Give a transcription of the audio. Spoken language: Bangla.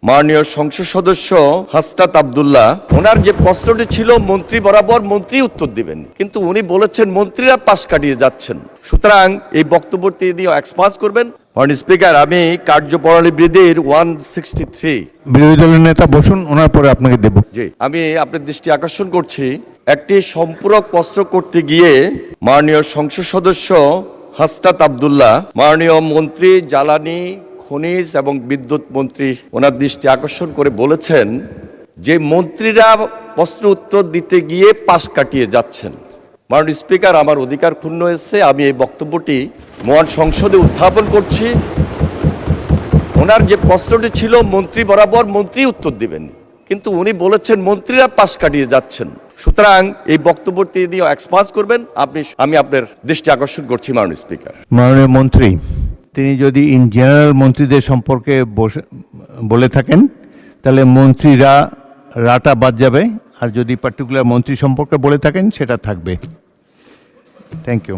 মাননীয় সংসদ সদস্য হাসনাত আব্দুল্লাহ, ওনার যে প্রশ্নটি ছিল মন্ত্রী বরাবর মন্ত্রী উত্তর দিবেন, কিন্তু উনি বলেছেন মন্ত্রীরা পাশ কাটিয়ে যাচ্ছেন। সুতরাং এই বক্তব্যটি নিয়ে এক্সপান্স করবেন। মাননীয় স্পিকার, আমি কার্যপ্রণালী বিধির 163। বিরোধী দলের নেতা বসুন, ওনার পরে আপনাকে দেব। জি, আমি আপনার দৃষ্টি আকর্ষণ করছি, একটি সম্পূরক প্রশ্ন করতে গিয়ে মাননীয় সংসদ সদস্য হাসনাত আব্দুল্লাহ, মাননীয় মন্ত্রী জ্বালানি, খনিজ এবং বিদ্যুৎ মন্ত্রী, ওনার দৃষ্টি আকর্ষণ করে বলেছেন যে মন্ত্রীরা প্রশ্ন উত্তর দিতে গিয়ে পাশ কাটিয়ে যাচ্ছেন। মাননীয় স্পিকার, আমার অধিকার ক্ষুণ্ণ হয়েছে, আমি এই বক্তব্যটি মহান সংসদে উত্থাপন করছি। ওনার যে প্রশ্নটি ছিল মন্ত্রী বরাবর মন্ত্রী উত্তর দিবেন, কিন্তু উনি বলেছেন মন্ত্রীরা পাশ কাটিয়ে যাচ্ছেন। সুতরাং এই বক্তব্যটি নিয়ে এক্সপান্স করবেন। আমি আপনার দৃষ্টি আকর্ষণ করছি মাননীয় স্পিকার। মাননীয় মন্ত্রী, তিনি যদি ইন জেনারেল মন্ত্রীদের সম্পর্কে বলে থাকেন তাহলে মন্ত্রীরা রাটা বাদ যাবে, আর যদি পার্টিকুলার মন্ত্রী সম্পর্কে বলে থাকেন সেটা থাকবে। Thank you.